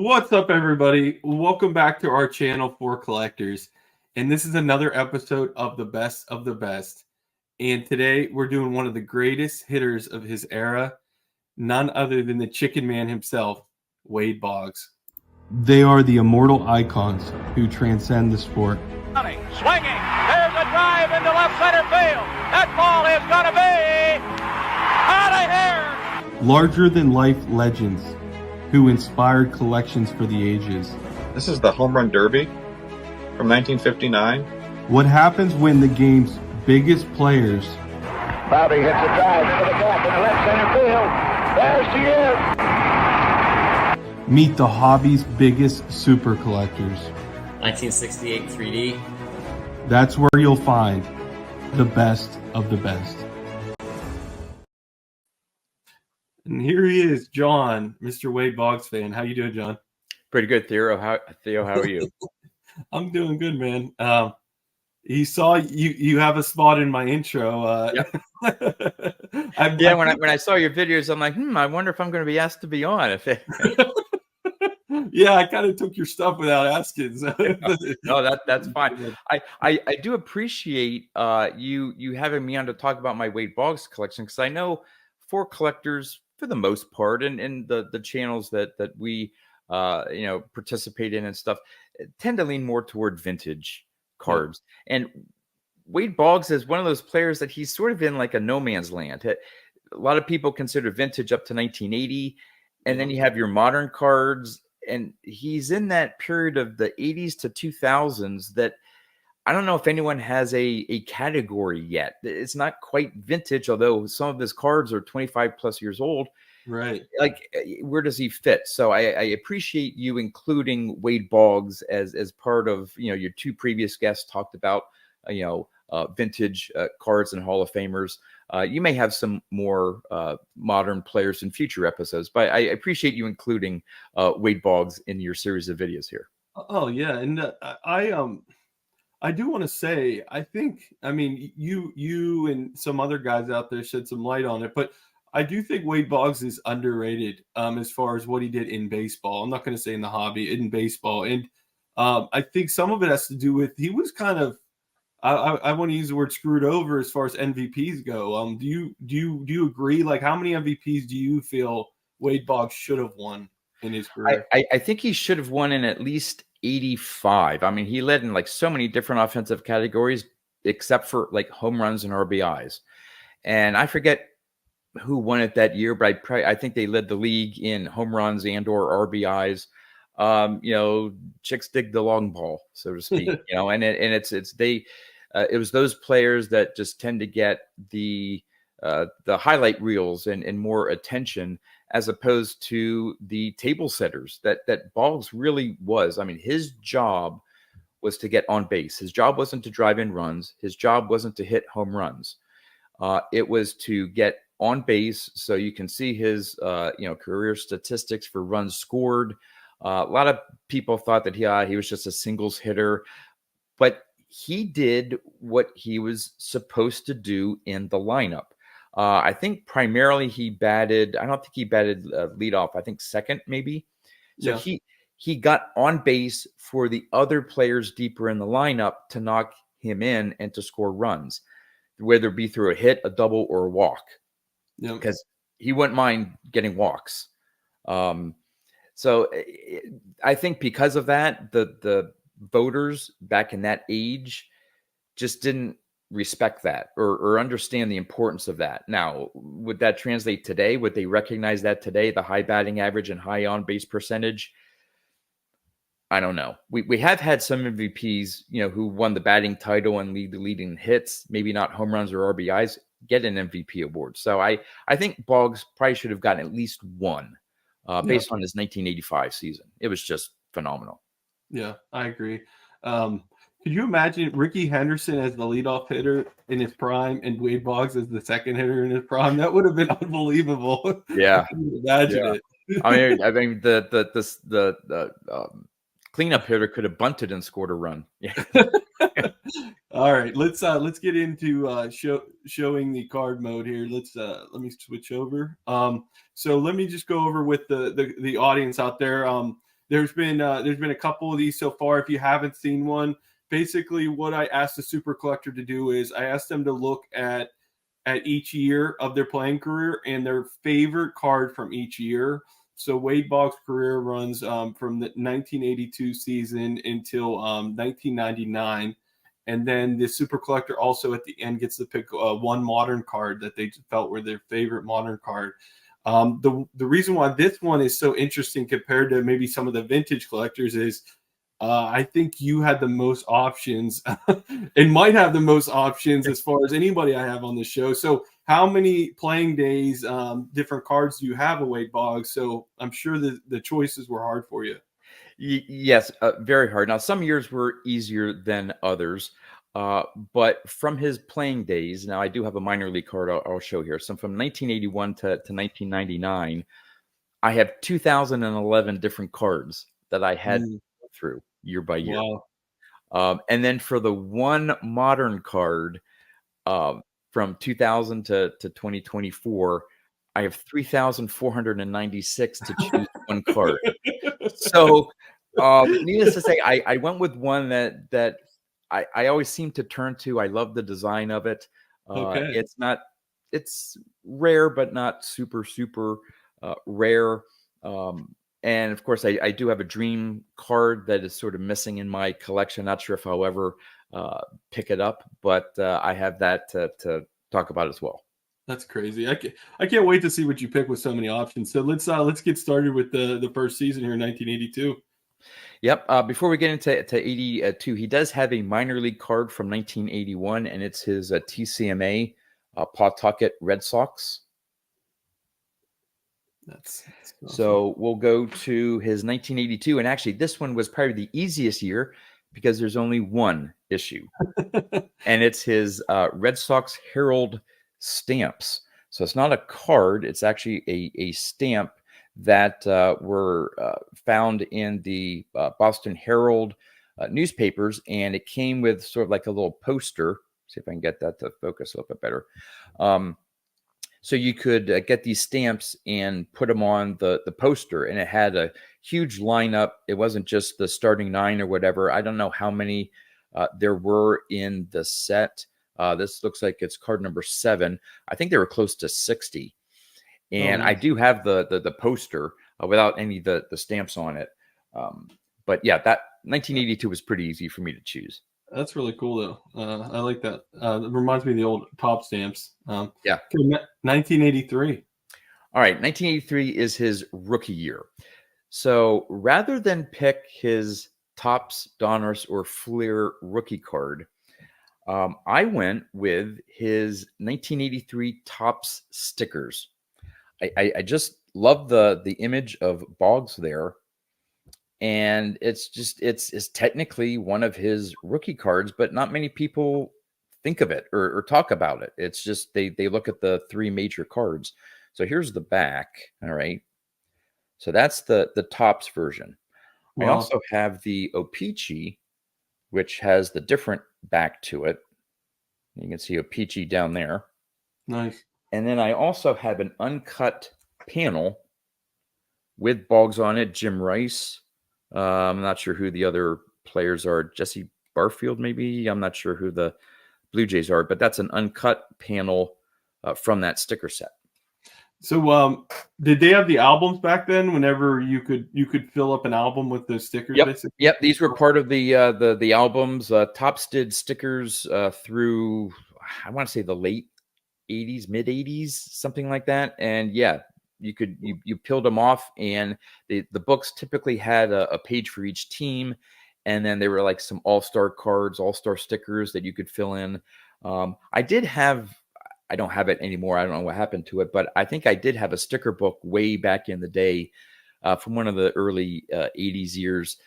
What's up, everybody? Welcome back to our channel for collectors. And this is another episode of the best of the best. And today we're doing one of the greatest hitters of his era, none other than the Chicken Man himself, Wade Boggs. They are the immortal icons who transcend the sport. Swinging, there's a drive into left center field. That ball is going to be out of here. Larger than life legends who inspired collections for the ages. This is the Home Run Derby from 1959. What happens when the game's biggest players Bobby hits a drive into the gap in the left center field. There she is. meet the hobby's biggest super collectors. 1968 3D. That's where you'll find the best of the best. And here he is, John, Mr. Wade Boggs fan. How you doing, John? Pretty good, Theo. How are you? I'm doing good, man. He saw you have a spot in my intro. Yep. When I saw your videos, I'm like, I wonder if I'm going to be asked to be on. Yeah, I kind of took your stuff without asking. So. No, that's fine. I do appreciate you having me on to talk about my Wade Boggs collection, because I know for collectors, for the most part, and the channels that we participate in and stuff, tend to lean more toward vintage cards. And Wade Boggs is one of those players that he's sort of in like a no man's land. A lot of people consider vintage up to 1980, and then you have your modern cards, and he's in that period of the 80s to 2000s that I don't know if anyone has a category yet. It's not quite vintage, although some of his cards are 25 plus years old. Right. Like, where does he fit? So I appreciate you including Wade Boggs as part of, your two previous guests talked about, vintage cards and Hall of Famers. You may have some more modern players in future episodes, but I appreciate you including Wade Boggs in your series of videos here. Oh yeah, and I do want to say, you and some other guys out there shed some light on it, but I do think Wade Boggs is underrated as far as what he did in baseball. I'm not going to say in the hobby, in baseball. And I think some of it has to do with he was kind of, I want to use the word screwed over as far as MVPs go. Do you agree? Like, how many MVPs do you feel Wade Boggs should have won in his career? I think he should have won in at least 85. I mean, he led in like so many different offensive categories, except for like home runs and RBIs. And I forget who won it that year, but I think they led the league in home runs and or RBIs. Chicks dig the long ball, so to speak. It was those players that just tend to get the highlight reels and more attention, as opposed to the table setters that Boggs really was. I mean, his job was to get on base. His job wasn't to drive in runs. His job wasn't to hit home runs. It was to get on base. So you can see his, career statistics for runs scored. A lot of people thought that he was just a singles hitter, but he did what he was supposed to do in the lineup. I think primarily he batted. I don't think he batted leadoff. I think second, maybe. So yeah. He got on base for the other players deeper in the lineup to knock him in and to score runs, whether it be through a hit, a double, or a walk. Yeah. Because he wouldn't mind getting walks. So I think because of that, the voters back in that age just didn't respect that or understand the importance of that. Now, would that translate today? Would they recognize that today, the high batting average and high on base percentage? I don't know. We have had some MVPs, who won the batting title and lead the leading hits, maybe not home runs or RBIs, get an MVP award. So I think Boggs probably should have gotten at least one based on his 1985 season. It was just phenomenal. Yeah, I agree. Could you imagine Ricky Henderson as the leadoff hitter in his prime and Wade Boggs as the second hitter in his prime? That would have been unbelievable. Yeah, imagine it. I mean, the cleanup hitter could have bunted and scored a run. Yeah. All right, let's get into showing the card mode here. Let me switch over. So let me just go over with the audience out there. there's been a couple of these so far. If you haven't seen one, basically what I asked the super collector to do is I asked them to look at each year of their playing career and their favorite card from each year. So Wade Boggs' career runs from the 1982 season until 1999. And then the super collector also at the end gets to pick one modern card that they felt were their favorite modern card. The reason why this one is so interesting compared to maybe some of the vintage collectors is I think you had the most options and might have the most options as far as anybody I have on the show. So how many playing days, different cards do you have of Wade Boggs? So I'm sure the choices were hard for you. Yes, very hard. Now, some years were easier than others, but from his playing days, now I do have a minor league card I'll show here. So from 1981 to 1999, I have 2011 different cards that I had to go through year by year. Wow. And then for the one modern card from 2000 to 2024, I have 3,496 to choose one card. So, needless to say, I went with one that I always seem to turn to. I love the design of it. Okay. It's rare, but not super rare. And of course, I do have a dream card that is sort of missing in my collection. Not sure if I'll ever pick it up, but I have that to talk about as well. That's crazy. I can't wait to see what you pick with so many options. So let's get started with the first season here in 1982. Yep. Before we get into 82, he does have a minor league card from 1981, and it's his TCMA Pawtucket Red Sox. That's awesome. So we'll go to his 1982, and actually this one was probably the easiest year because there's only one issue, and it's his Red Sox Herald stamps. So it's not a card; it's actually a stamp that were found in the Boston Herald newspapers, and it came with sort of like a little poster. See if I can get that to focus a little bit better. So you could get these stamps and put them on the poster, and it had a huge lineup. It wasn't just the starting 9 or whatever. I don't know how many there were in the set. This looks like it's card number 7. I think they were close to 60. And I do have the poster without any of the stamps on it. But yeah, that 1982 was pretty easy for me to choose. That's really cool, though. I like that. It reminds me of the old top stamps. Yeah. 1983. All right. 1983 is his rookie year. So rather than pick his Topps, Donruss, or Fleer rookie card, I went with his 1983 Topps stickers. I just love the image of Boggs there. And it's technically one of his rookie cards, but not many people think of it or talk about it. It's just they look at the 3 major cards. So here's the back. All right. So that's the Topps version. Wow. I also have the O-Pee-Chee, which has the different back to it. You can see O-Pee-Chee down there. Nice. And then I also have an uncut panel with Boggs on it, Jim Rice. I'm not sure who the other players are. Jesse Barfield, maybe. I'm not sure who the Blue Jays are, but that's an uncut panel from that sticker set. So, did they have the albums back then? Whenever you could fill up an album with the stickers. Yep. Basically? Yep. These were part of the albums. Topps did stickers through, I want to say, the late 80s, mid 80s, something like that. And yeah, you peeled them off, and the books typically had a page for each team, and then there were like some all-star cards, all-star stickers that you could fill in. I don't have it anymore. I don't know what happened to it, but I think I did have a sticker book way back in the day from one of the early 80s years,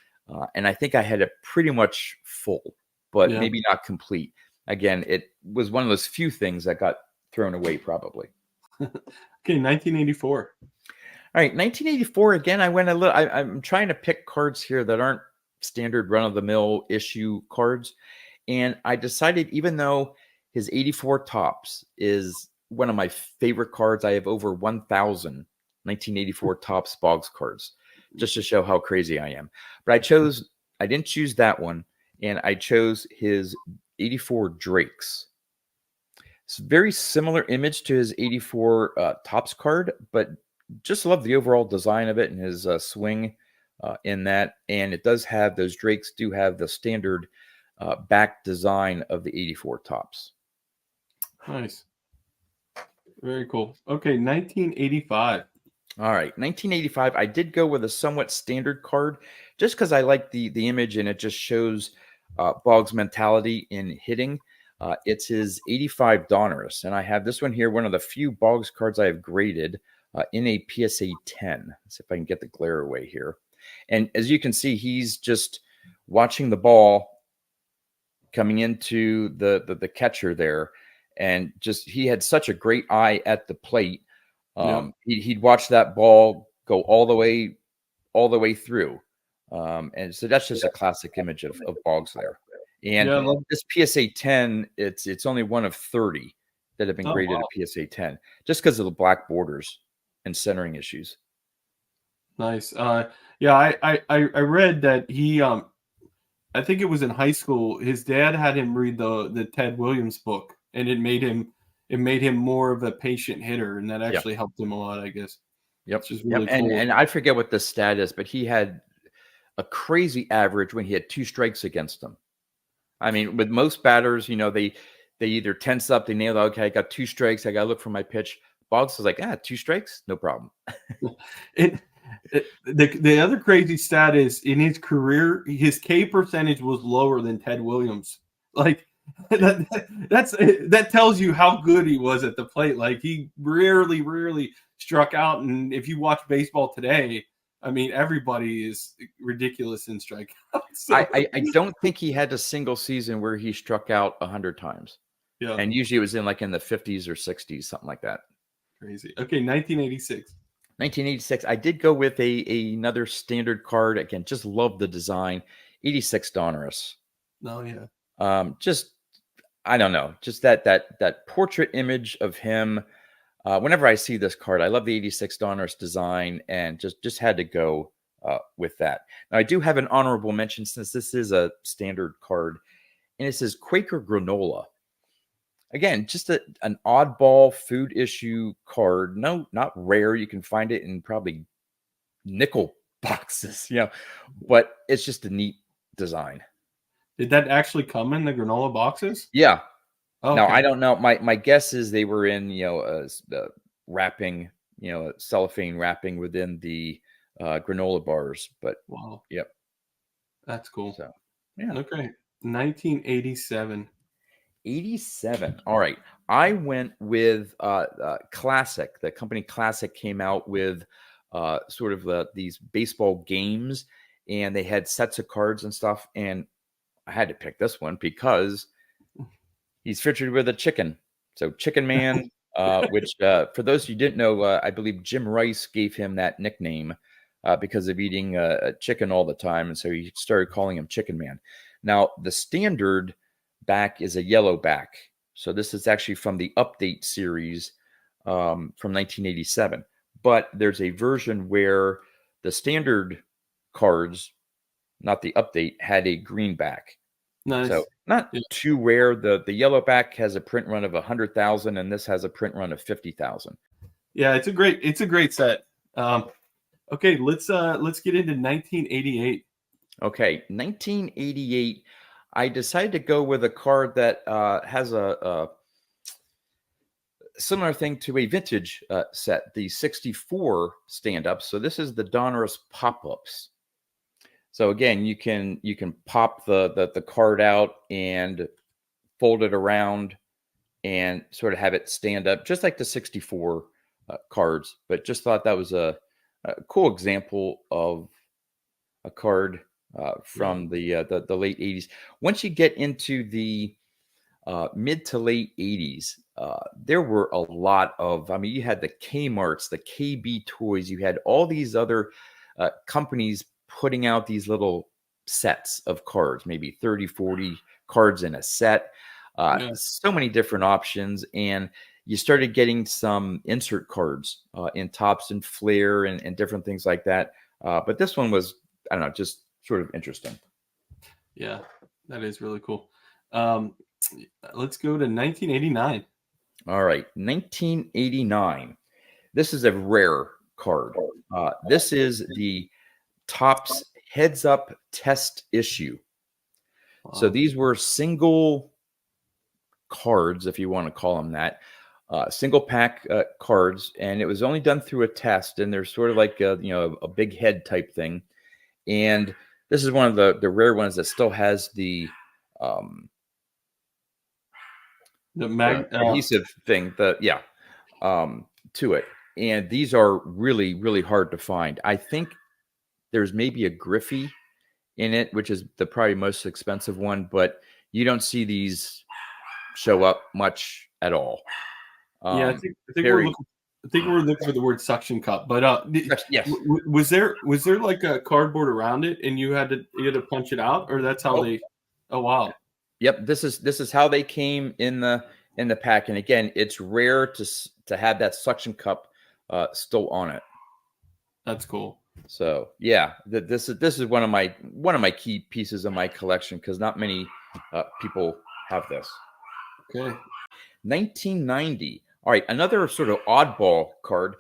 and I think I had it pretty much full, but maybe not complete. Again, it was one of those few things that got thrown away probably. Okay, 1984. All right, 1984. Again, I went a little. I'm trying to pick cards here that aren't standard run-of-the-mill issue cards, and I decided, even though his 84 Topps is one of my favorite cards, I have over 1,000 1984 Topps Boggs cards. just to show how crazy I am. But I didn't choose that one, and I chose his 84 Drakes. It's a very similar image to his 84 Topps card, but just love the overall design of it and his swing in that. And it does have, those Drakes do have the standard back design of the 84 Topps. Nice. Very cool. Okay, 1985. All right, 1985. I did go with a somewhat standard card just because I like the image and it just shows Boggs' mentality in hitting. It's his 85 Donruss, and I have this one here, one of the few Boggs cards I have graded in a PSA 10. Let's see if I can get the glare away here. And as you can see, he's just watching the ball coming into the catcher there, and just he had such a great eye at the plate. He'd watch that ball go all the way through, and so that's just a classic image of Boggs there. And this PSA 10, it's only one of 30 that have been graded a PSA 10, just because of the black borders and centering issues. Nice. I read that he I think it was in high school, his dad had him read the Ted Williams book, and it made him more of a patient hitter, and that actually helped him a lot, I guess. Yep. Which is really cool. And I forget what the stat is, but he had a crazy average when he had 2 strikes against him. I mean, with most batters, they either tense up, they nail it. Okay, I got 2 strikes. I got to look for my pitch. Boggs was like, 2 strikes, no problem. The other crazy stat is in his career, his K percentage was lower than Ted Williams. Like that tells you how good he was at the plate. Like he rarely struck out. And if you watch baseball today, I mean, everybody is ridiculous in strikeouts. So. I don't think he had a single season where he struck out 100 times. Yeah. And usually it was in the 50s or 60s, something like that. Crazy. Okay, 1986. 1986. I did go with another standard card. Again, just love the design. 86 Donruss. Oh, yeah. Just, I don't know. Just that portrait image of him. Whenever I see this card, I love the 86 Donruss design and just had to go with that. Now, I do have an honorable mention since this is a standard card, and it says Quaker Granola. Again, just an oddball food issue card. No, not rare. You can find it in probably nickel boxes, but it's just a neat design. Did that actually come in the granola boxes? Yeah. Oh, now, okay. I don't know. My guess is they were in, wrapping, cellophane wrapping within the granola bars. But wow. Yep. That's cool. So, yeah. Okay. 1987. 87. All right. I went with Classic. The company Classic came out with sort of these baseball games, and they had sets of cards and stuff. And I had to pick this one because he's featured with a chicken. So Chicken Man, which for those who didn't know, I believe Jim Rice gave him that nickname because of eating chicken all the time. And so he started calling him Chicken Man. Now, the standard back is a yellow back. So this is actually from the Update series from 1987. But there's a version where the standard cards, not the Update, had a green back. Nice. So not too rare. The yellow back has a print run of 100,000, and this has a print run of 50,000. Yeah, it's a great set. Okay, let's get into 1988. Okay, 1988. I decided to go with a card that has a similar thing to a vintage set, the 64 stand-ups. So this is the Donruss pop-ups. So again, you can pop the card out and fold it around and sort of have it stand up, just like the 64 cards. But just thought that was a cool example of a card from the late 80s. Once you get into the mid to late 80s, there were a lot of, you had the Kmarts, the KB Toys, you had all these other companies putting out these little sets of cards, maybe 30, 40 cards in a set. So many different options. And you started getting some insert cards in Topps and Flair and different things like that. But this one was, I don't know, just sort of interesting. Yeah, that is really cool. Let's go to 1989. All right, 1989. This is a rare card. This is the Topps Heads Up Test issue. So Wow. these were single cards, if you want to call them that, single pack cards, and it was only done through a test. And they're sort of like a big head type thing. And this is one of the rare ones that still has the adhesive thing. To it. And these are really, really hard to find. I think there's maybe a Griffey in it, which is the probably most expensive one, but you don't see these show up much at all. Yeah, I think we're looking for the word suction cup. But yes, was there like a cardboard around it, and you had to punch it out, or that's how they? Oh wow. Yep, this is how they came in the pack. And again, it's rare to have that suction cup still on it. That's cool. So yeah, this is one of my key pieces of my collection, because not many people have this. Okay. 1990. All right, another sort of oddball card.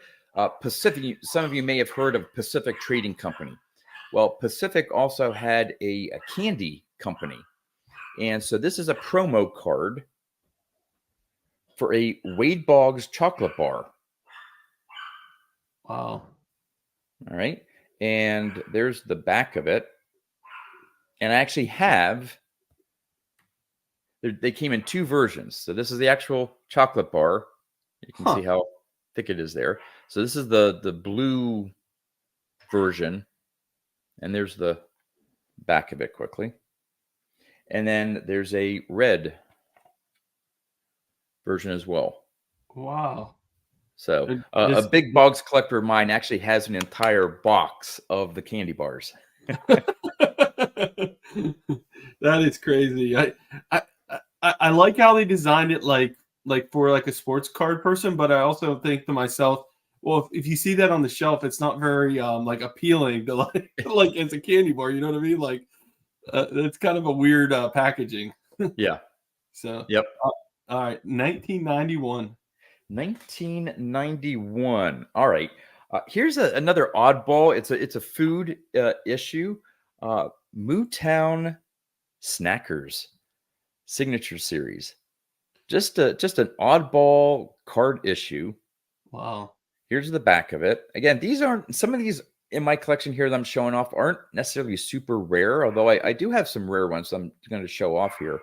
Pacific. Some of you may have heard of Pacific Trading Company. Well, Pacific also had a candy company, and so this is a promo card for a Wade Boggs chocolate bar. Wow. All right. And there's the back of it. And I actually have, they came in two versions. So this is the actual chocolate bar. You can see how thick it is there. So this is the blue version. And there's the back of it quickly. And then there's a red version as well. Wow. So a big Boggs collector of mine actually has an entire box of the candy bars. That is crazy. I like how they designed it like for like a sports card person, but I also think to myself, well, if you see that on the shelf, it's not very like appealing to like as a candy bar. You know what I mean? Like it's kind of a weird packaging. Yeah. So yep. All right, 1991. 1991. All right. Here's another oddball. It's a food issue. Mootown Snackers Signature Series. Just an oddball card issue. Wow. Here's the back of it. Again, some of these in my collection here that I'm showing off aren't necessarily super rare, although I do have some rare ones I'm going to show off here.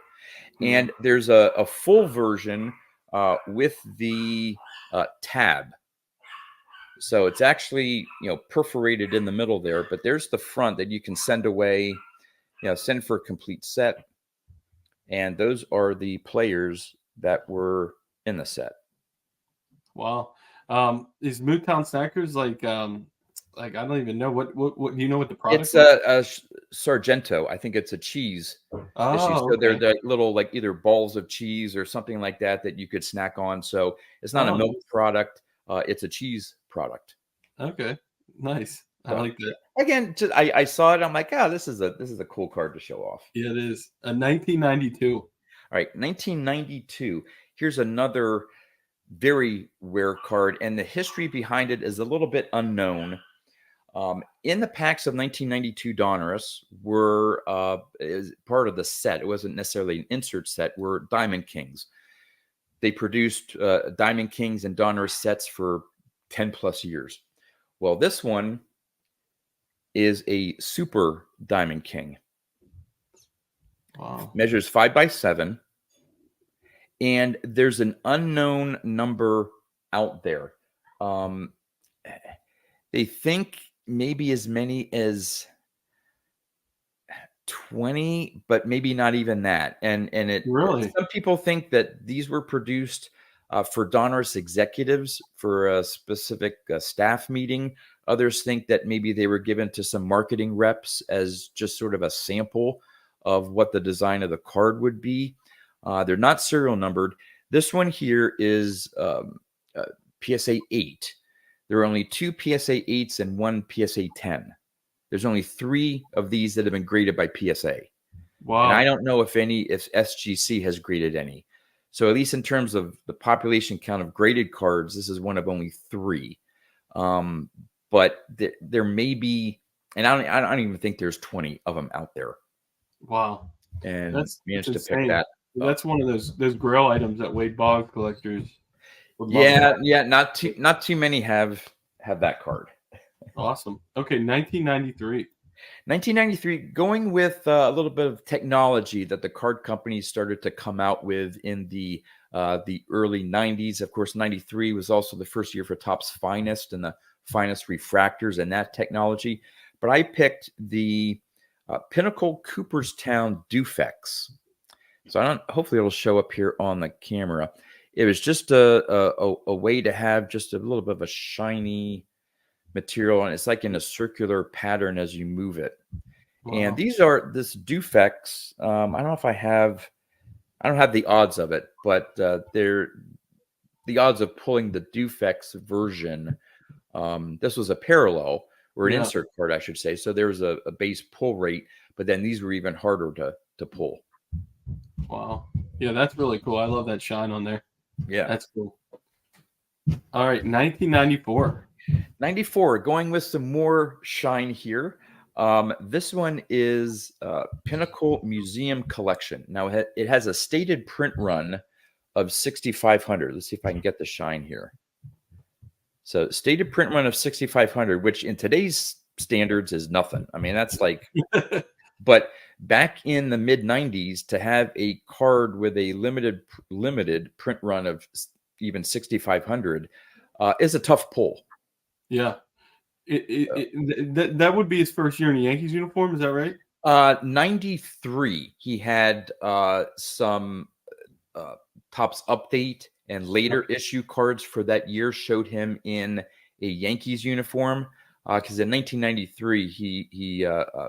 And there's a full version with the tab. So it's actually, perforated in the middle there, but there's the front that you can send away, send for a complete set. And those are the players that were in the set. Wow. Is Mootown Snackers like I don't even know what do you know what the product It's a Sargento. I think it's a cheese issue. So okay. they're the little like either balls of cheese or something like that you could snack on. So it's not a milk product. It's a cheese product. Okay. Nice. I like that. Again, I saw it. I'm like, this is a cool card to show off. Yeah, it is. 1992. All right, 1992. Here's another very rare card, and the history behind it is a little bit unknown. In the packs of 1992 Donruss were is part of the set. It wasn't necessarily an insert set. Were Diamond Kings. They produced Diamond Kings and Donruss sets for 10 plus years. Well, this one is a Super Diamond King. Wow. Measures 5x7, and there's an unknown number out there. They think maybe as many as 20, but maybe not even that. And it really, some people think that these were produced for Donruss executives for a specific staff meeting. Others think that maybe they were given to some marketing reps as just sort of a sample of what the design of the card would be. They're not serial numbered. This one here is PSA 8. There are only 2 PSA 8s and 1 PSA 10. There's only 3 of these that have been graded by PSA. Wow. And I don't know if SGC has graded any. So at least in terms of the population count of graded cards, this is one of only 3. But there may be, and I don't even think there's 20 of them out there. Wow. And That's managed to insane. pick that. That's one of those grail items that Wade Boggs collectors would love. Yeah. Not too many have that card. Awesome. Okay, 1993. 1993, going with a little bit of technology that the card companies started to come out with in the early 90s. Of course, 93 was also the first year for Topps Finest and the finest refractors and that technology. But I picked the Pinnacle Cooperstown Dufex. So hopefully it'll show up here on the camera. It was just a way to have just a little bit of a shiny material, and it's like in a circular pattern as you move it. Wow. And these are this Dufex. I don't know if I don't have the odds of it, but they're the odds of pulling the Dufex version. This was a parallel or an insert card, I should say. So there was a base pull rate, but then these were even harder to pull. Wow. Yeah, that's really cool. I love that shine on there. Yeah. That's cool. All right, 1994. 94, going with some more shine here. This one is Pinnacle Museum Collection. Now, it has a stated print run of 6,500. Let's see if I can get the shine here. So stated print run of 6,500, which in today's standards is nothing. I mean, that's like, but back in the mid 90s, to have a card with a limited print run of even 6,500 is a tough pull. Yeah. That would be his first year in the Yankees uniform. Is that right? 93. He had some Topps update and later issue cards for that year showed him in a Yankees uniform. Because in 1993, he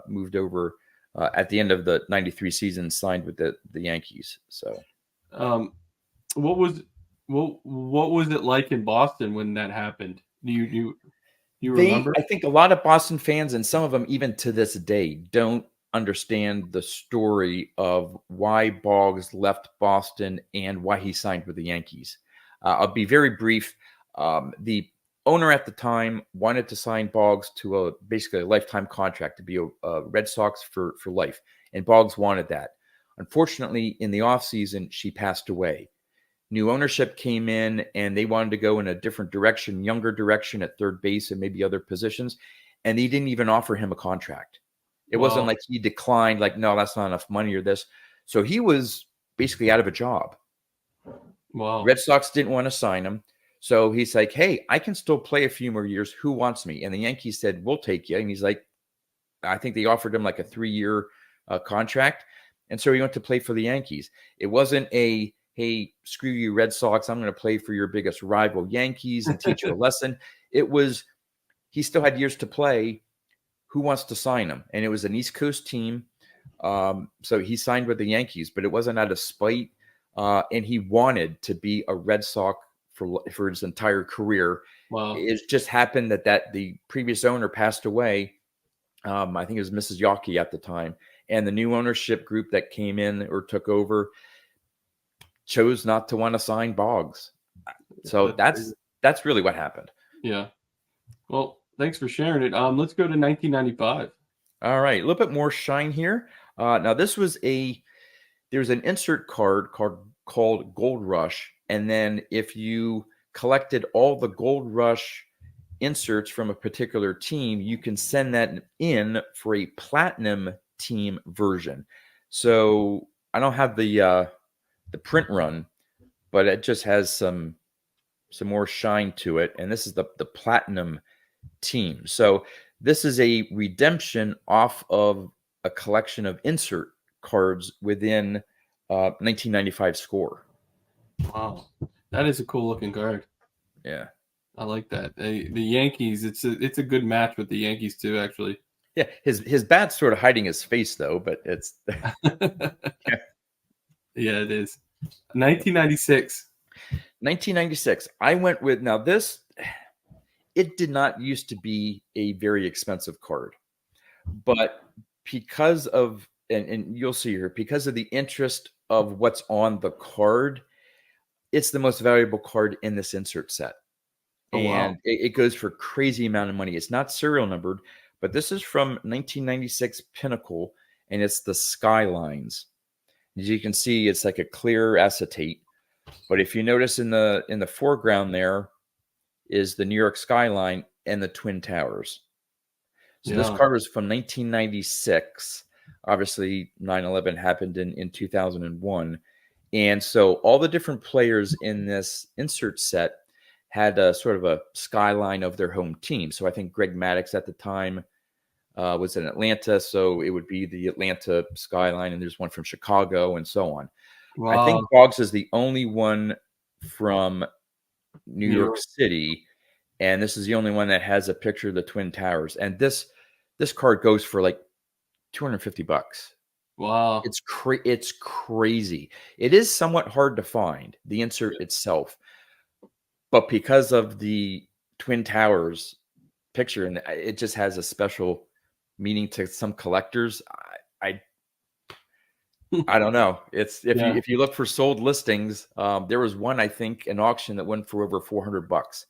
moved over at the end of the 93 season, signed with the Yankees. So, what was it like in Boston when that happened? Do you remember? I think a lot of Boston fans, and some of them even to this day, don't understand the story of why Boggs left Boston and why he signed with the Yankees. I'll be very brief. The owner at the time wanted to sign Boggs to basically a lifetime contract to be a Red Sox for life, and Boggs wanted that. Unfortunately, in the offseason, she passed away. New ownership came in, and they wanted to go in a different direction, younger direction at third base and maybe other positions, and they didn't even offer him a contract. It wasn't like he declined, like, no, that's not enough money or this. So he was basically out of a job. Wow. Red Sox didn't want to sign him. So he's like, hey, I can still play a few more years. Who wants me? And the Yankees said, we'll take you. And he's like, I think they offered him like a 3-year contract. And so he went to play for the Yankees. It wasn't a, hey, screw you, Red Sox, I'm going to play for your biggest rival, Yankees, and teach you a lesson. It was, he still had years to play. Who wants to sign him? And it was an East Coast team. So he signed with the Yankees, but it wasn't out of spite. And he wanted to be a Red Sox for his entire career. Wow. It just happened that the previous owner passed away. I think it was Mrs. Yawkey at the time. And the new ownership group that came in or took over chose not to want to sign Boggs. So that's really what happened. Yeah. Well, thanks for sharing it. Let's go to 1995. All right. A little bit more shine here. Now this was there's an insert card called Gold Rush. And then if you collected all the Gold Rush inserts from a particular team, you can send that in for a platinum team version. So I don't have the print run, but it just has some more shine to it. And this is the platinum team. So this is a redemption off of a collection of insert cards within 1995 score. Wow, that is a cool looking card. Yeah, I like that. The Yankees, it's a good match with the Yankees too, actually. Yeah, his bat's sort of hiding his face though, but it's yeah, it is. 1996. 1996. I went with, now this, it did not used to be a very expensive card. But because of, and you'll see here, because of the interest of what's on the card, it's the most valuable card in this insert set. Oh, wow. And it goes for crazy amount of money. It's not serial numbered, but this is from 1996 Pinnacle, and it's the Skylines. As you can see, it's like a clear acetate. But if you notice in the foreground there is the New York skyline and the Twin Towers. So this Yeah. card was from 1996. Obviously, 9/11 happened in 2001. And so all the different players in this insert set had a sort of a skyline of their home team. So I think Greg Maddux at the time was in Atlanta, so it would be the Atlanta skyline, and there's one from Chicago and so on. I think Wow. Boggs is the only one from New New York York. City, and this is the only one that has a picture of the Twin Towers. And this card goes for like $250. Wow. It's crazy. It is somewhat hard to find, the insert itself, but because of the Twin Towers picture, and it just has a special meaning to some collectors. I don't know. It's if you look for sold listings, there was one, I think, an auction that went for over $400,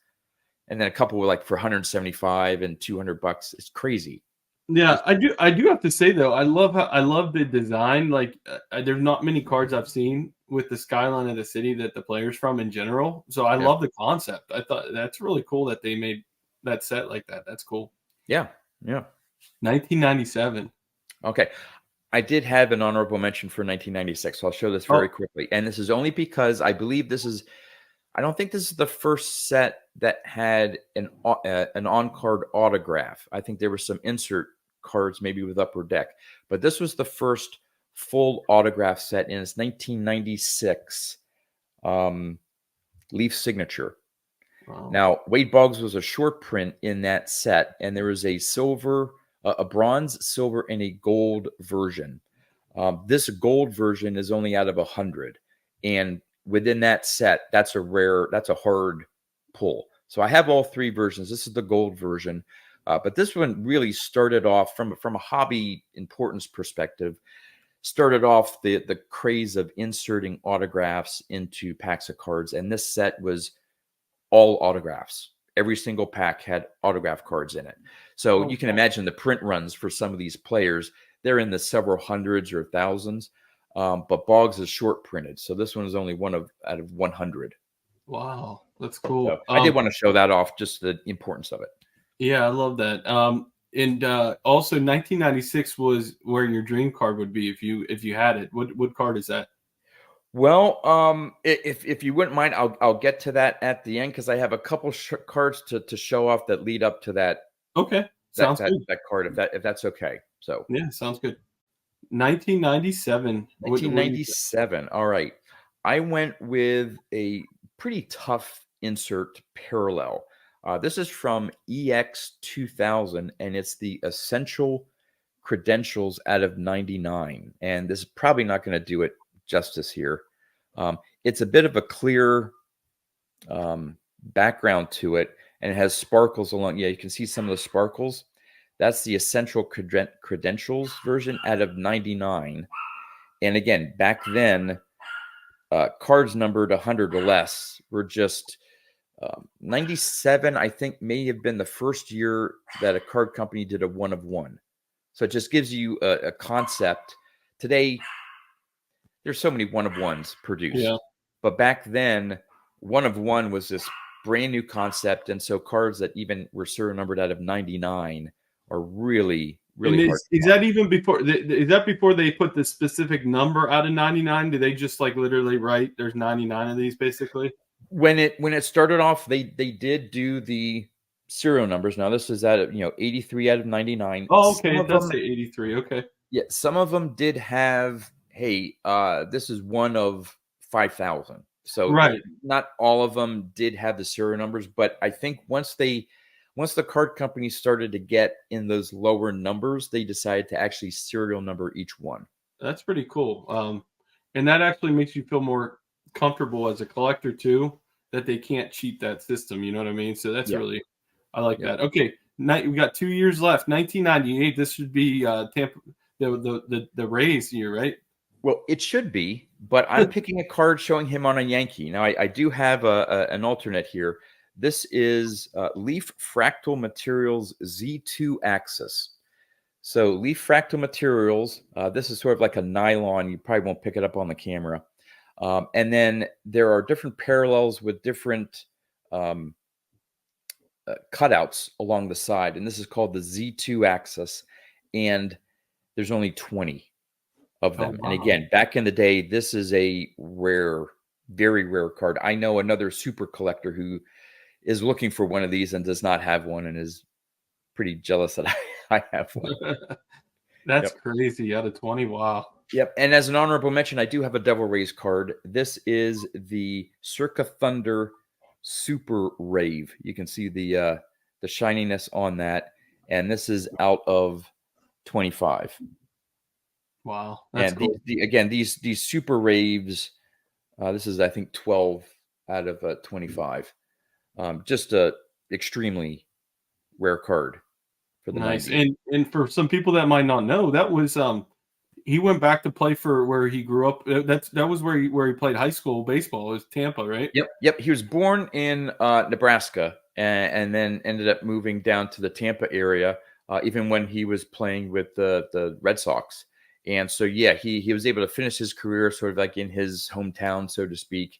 and then a couple were like for 175 and $200. It's crazy. Yeah, I do have to say though, I love the design. Like, there's not many cards I've seen with the skyline of the city that the players from in general. So I Yeah. love the concept. I thought that's really cool that they made that set like that. That's cool. Yeah. 1997. Okay. I did have an honorable mention for 1996, so I'll show this very quickly. And this is only because I believe I don't think this is the first set that had an on-card autograph. I think there were some insert cards, maybe with Upper Deck, but this was the first full autograph set, and it's 1996 Leaf Signature. Wow. Now, Wade Boggs was a short print in that set, and there was a silver, a bronze, silver, and a gold version. This gold version is only out of 100, and within that set, that's a hard pull. So I have all three versions. This is the gold version, but this one really started off from a hobby importance perspective. Started off the craze of inserting autographs into packs of cards, and this set was all autographs. Every single pack had autograph cards in it. So you can imagine the print runs for some of these players. They're in the several hundreds or thousands. But Boggs is short printed. So this one is only out of 100. Wow, that's cool. So I did want to show that off, just the importance of it. Yeah, I love that. And also 1996 was where your dream card would be if you had it. What card is that? Well, if you wouldn't mind, I'll get to that at the end, because I have a couple cards to show off that lead up to that. Okay, sounds good. That card, if that's okay. So yeah, sounds good. 1997. 1997. All right, I went with a pretty tough insert parallel. This is from EX 2000, and it's the Essential Credentials out of 99. And this is probably not going to do it justice here. It's a bit of a clear background to it, and it has sparkles along. Yeah, you can see some of the sparkles. That's the Essential Credentials version out of 99. And again, back then, cards numbered 100 or less were just 97, I think, may have been the first year that a card company did a 1 of 1. So it just gives you a concept. Today, there's so many 1 of 1s produced. Yeah. But back then, 1 of 1 was this brand new concept. And so cards that even were serial numbered out of 99 are really hard. Is that even before? Is that before they put the specific number out of 99? Do they just like literally write there's 99 of these basically? When it started off, they did do the serial numbers. Now this is out of 83 out of 99. Oh, okay, it does say 83. Okay. Yeah, some of them did have, hey, this is 1 of 5,000. So right, not all of them did have the serial numbers, but I think once the card companies started to get in those lower numbers, they decided to actually serial number each one. That's pretty cool. And that actually makes you feel more comfortable as a collector too, that they can't cheat that system. You know what I mean? So that's really, I like that. Okay, We got 2 years left. 1998. This should be Tampa, the Rays year, right? Well, it should be, but I'm picking a card showing him on a Yankee. Now, I do have an alternate here. This is Leaf Fractal Materials Z2 Axis. So Leaf Fractal Materials, this is sort of like a nylon. You probably won't pick it up on the camera. And then there are different parallels with different cutouts along the side. And this is called the Z2 Axis. And there's only 20 of them. Wow. And again, back in the day, this is a rare, very rare card. I know another super collector who is looking for one of these and does not have one and is pretty jealous that I have one. That's crazy. Out of 20. Wow. Yep. And as an honorable mention, I do have a Devil Rays card. This is the Circa Thunder Super Rave. You can see the shininess on that. And this is out of 25. Wow. That's And cool. these Super Raves, this is, I think, 12 out of 25. Just a extremely rare card for the Nice. 90s. And for some people that might not know, that was he went back to play for where he grew up. That was where he played high school baseball. It was Tampa, right? Yep. He was born in Nebraska and then ended up moving down to the Tampa area, even when he was playing with the Red Sox. And so, yeah, he was able to finish his career sort of like in his hometown, so to speak,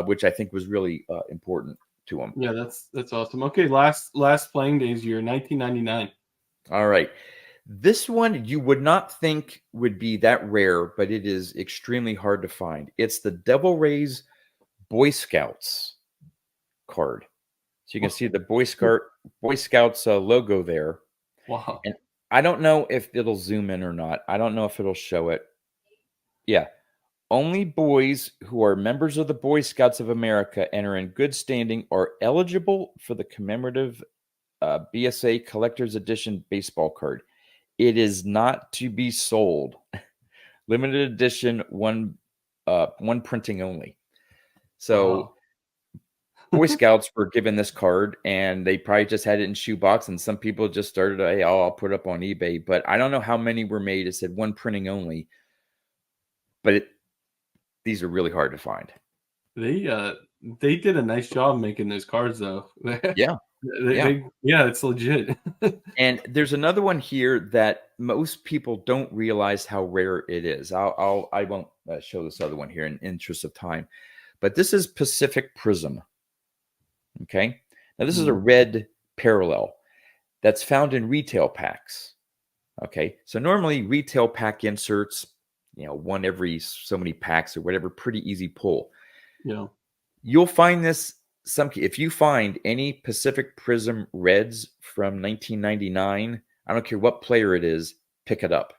which I think was really important to him. Yeah, that's awesome. Okay, last playing days year, 1999. All right. This one you would not think would be that rare, but it is extremely hard to find. It's the Devil Rays Boy Scouts card. So you can see the Boy Scouts logo there. Wow. And I don't know if it'll zoom in or not. I don't know if it'll show it. Yeah. Only boys who are members of the Boy Scouts of America and are in good standing are eligible for the commemorative BSA Collector's Edition baseball card. It is not to be sold. Limited edition, one printing only. So Wow. Boy Scouts were given this card, and they probably just had it in shoebox, and some people just started, hey, I'll put it up on eBay. But I don't know how many were made. It said one printing only. But these are really hard to find. They did a nice job making those cards, though. Yeah. It's legit. And there's another one here that most people don't realize how rare it is. I won't show this other one here in interest of time, but this is Pacific Prism. Okay, now this is a red parallel that's found in retail packs. Okay, so normally retail pack inserts, one every so many packs or whatever, pretty easy pull. Yeah, you'll find this. If you find any Pacific Prism Reds from 1999, I don't care what player it is, pick it up.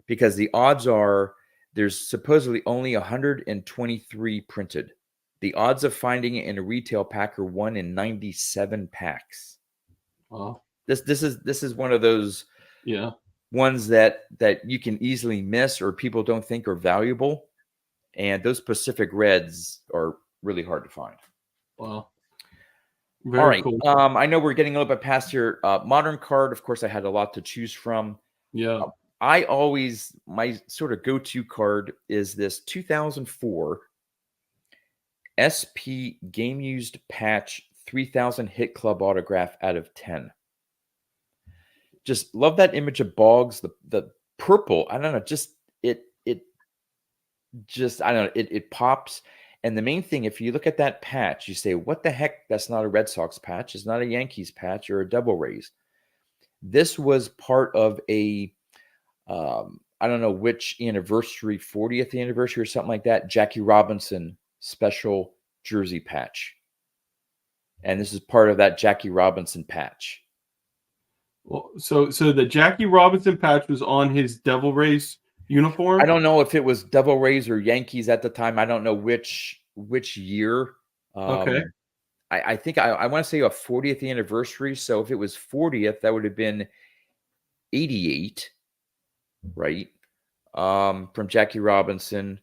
Because the odds are there's supposedly only 123 printed. The odds of finding it in a retail pack are 1 in 97 packs. wow. This is one of those ones that you can easily miss or people don't think are valuable. And those Pacific Reds are really hard to find. Wow. All right. Cool. I know we're getting a little bit past here. Modern card, of course, I had a lot to choose from. Yeah. My sort of go-to card is this 2004 SP Game Used Patch 3000 Hit Club autograph out of 10. Just love that image of Boggs, the purple. I don't know, it pops. And the main thing, if you look at that patch, you say, what the heck? That's not a Red Sox patch. It's not a Yankees patch or a Devil Rays. This was part of a, I don't know which anniversary, 40th anniversary or something like that, Jackie Robinson special jersey patch. And this is part of that Jackie Robinson patch. Well, so the Jackie Robinson patch was on his Devil Rays uniform? I don't know if it was Devil Rays or Yankees at the time. I don't know which year. Okay. I think I want to say a 40th anniversary. So if it was 40th, that would have been 88, right? From Jackie Robinson.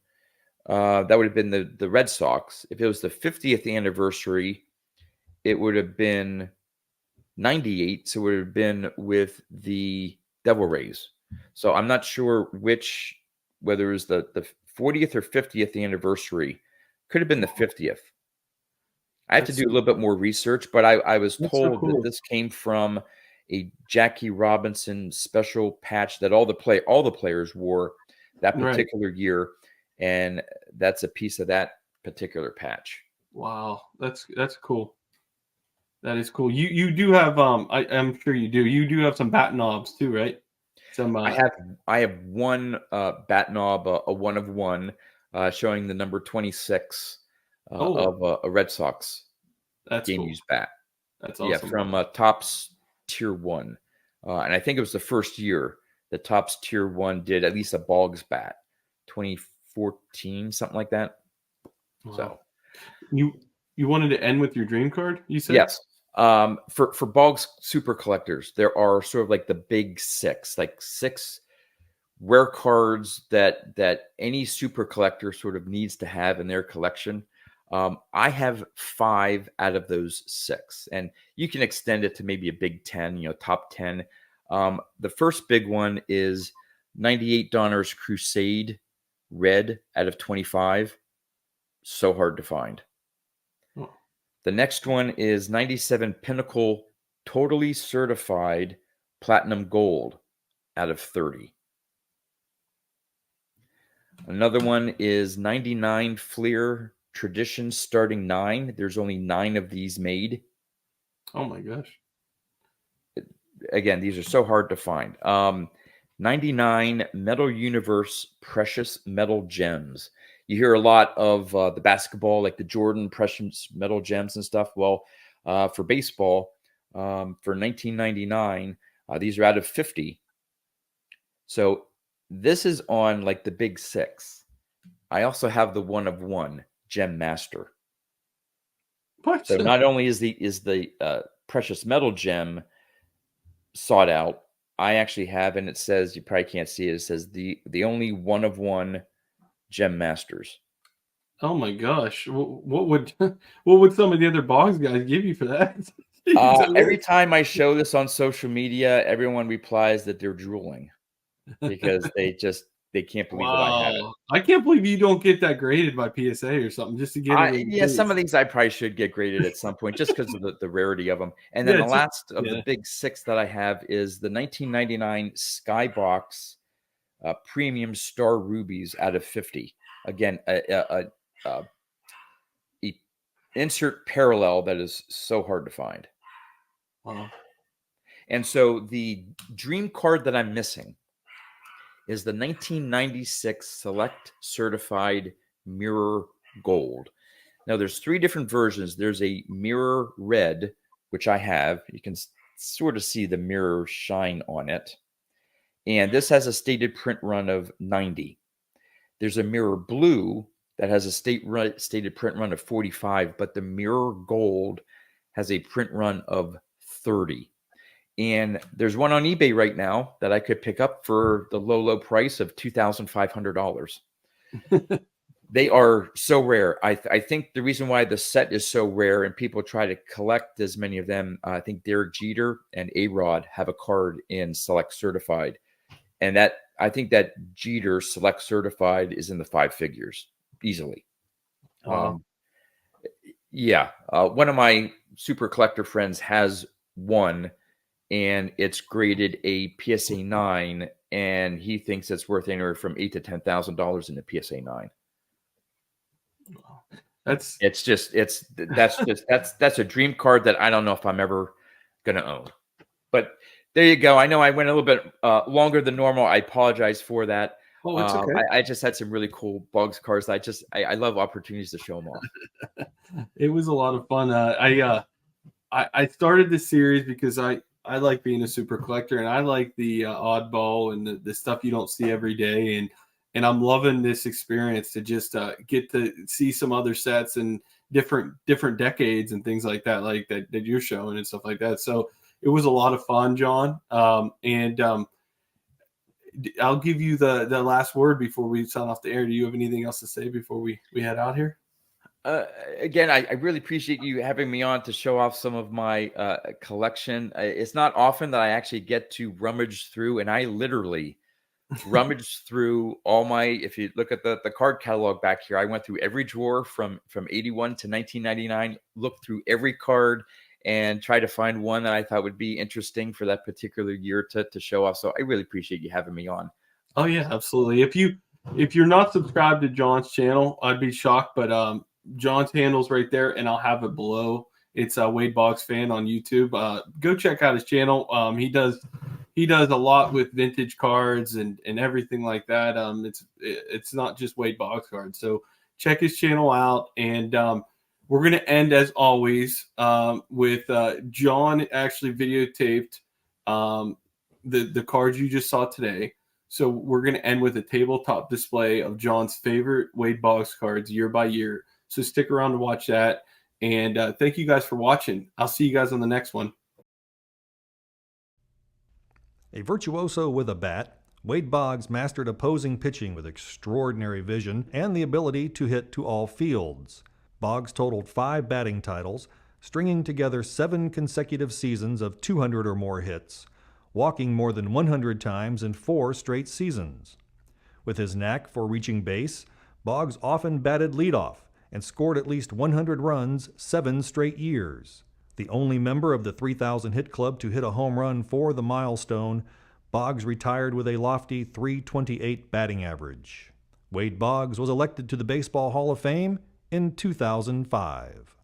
That would have been the Red Sox. If it was the 50th anniversary, it would have been 98, so it would have been with the Devil Rays. So I'm not sure whether it was the 40th or 50th anniversary. Could have been the 50th. I have to do a little bit more research, but I was That's so told cool. that this came from a Jackie Robinson special patch that all the players wore that Right. particular year, and that's a piece of that particular patch. Wow, that's cool. That is cool. You do have I'm sure you do. You do have some bat knobs too, right? Some I have one bat knob, a 1 of 1, showing the number 26 of a Red Sox that's game cool. used bat. That's Yeah, awesome. from Topps Tier 1. And I think it was the first year that Topps Tier 1 did at least a Boggs bat, 2014, something like that. Wow. So you wanted to end with your dream card, you said? yes. For Boggs super collectors, there are sort of like the big six, like 6 rare cards that any super collector sort of needs to have in their collection. I have 5 out of those 6, and you can extend it to maybe a big 10, top 10. The first big one is 98 Donruss Crusade Red out of 25. So hard to find. Oh. The next one is 97 Pinnacle Totally Certified Platinum Gold out of 30. Another one is 99 Fleer Tradition Starting 9. There's only 9 of these made. Oh my gosh. Again, these are so hard to find. 99 Metal Universe Precious Metal Gems. You hear a lot of the basketball, like the Jordan Precious Metal Gems and stuff. Well, for baseball, for 1999, these are out of 50. So this is on like the big 6. I also have the 1 of 1 Gem Master. What? So not only is the precious metal gem sought out, I actually have, and it says, you probably can't see it, it says the only 1 of 1 Gem Masters. Oh my gosh. What would some of the other Boggs guys give you for that? Every time I show this on social media, everyone replies that they're drooling because they can't believe that I have it. Wow. I can't believe you don't get that graded by PSA or something just to get it in Yeah, some case. of these I probably should get graded at some point just because of the rarity of them. And then Yeah, the last of the yeah. big 6 that I have is the 1999 Skybox Premium Star Rubies out of 50. Again, a insert parallel that is so hard to find. Wow. And so the dream card that I'm missing is the 1996 Select Certified Mirror Gold. Now, there's 3 different versions. There's a Mirror Red, which I have. You can sort of see the mirror shine on it. And this has a stated print run of 90. There's a Mirror Blue that has a stated print run of 45, but the Mirror Gold has a print run of 30. And there's one on eBay right now that I could pick up for the low price of $2,500. They are so rare. I think the reason why the set is so rare and people try to collect as many of them, I think Derek Jeter and A-Rod have a card in Select Certified. And that I think that Jeter Select Certified is in the 5 figures easily. Wow. One of my super collector friends has one, and it's graded a PSA 9, and he thinks it's worth anywhere from $8,000 to $10,000 in the PSA 9. That's a dream card that I don't know if I'm ever going to own. But there you go. I know I went a little bit longer than normal. I apologize for that. Oh, it's okay. I just had some really cool Boggs cards. I love opportunities to show them off. It was a lot of fun. I started this series because I like being a super collector, and I like the oddball and the stuff you don't see every day, and I'm loving this experience to just get to see some other sets and different decades and things like that, that you're showing and stuff like that. So it was a lot of fun, John. I'll give you the last word before we sign off the air. Do you have anything else to say before we head out here? Again, I really appreciate you having me on to show off some of my collection. It's not often that I actually get to rummage through, and I literally rummaged through all my. If you look at the card catalog back here, I went through every drawer from 81 to 1999, looked through every card, and tried to find one that I thought would be interesting for that particular year to show off. So I really appreciate you having me on. Oh yeah, absolutely. If you're not subscribed to John's channel, I'd be shocked, but John's handle's right there, and I'll have it below. It's Wade Boggs Fan on YouTube. Go check out his channel. He does a lot with vintage cards and everything like that. It's not just Wade Boggs cards. So check his channel out, and we're gonna end as always with John actually videotaped the cards you just saw today. So we're going to end with a tabletop display of John's favorite Wade Boggs cards year by year. So stick around to watch that. And thank you guys for watching. I'll see you guys on the next one. A virtuoso with a bat, Wade Boggs mastered opposing pitching with extraordinary vision and the ability to hit to all fields. Boggs totaled 5 batting titles, stringing together 7 consecutive seasons of 200 or more hits, walking more than 100 times in 4 straight seasons. With his knack for reaching base, Boggs often batted leadoff and scored at least 100 runs 7 straight years. The only member of the 3,000 hit club to hit a home run for the milestone, Boggs retired with a lofty .328 batting average. Wade Boggs was elected to the Baseball Hall of Fame in 2005.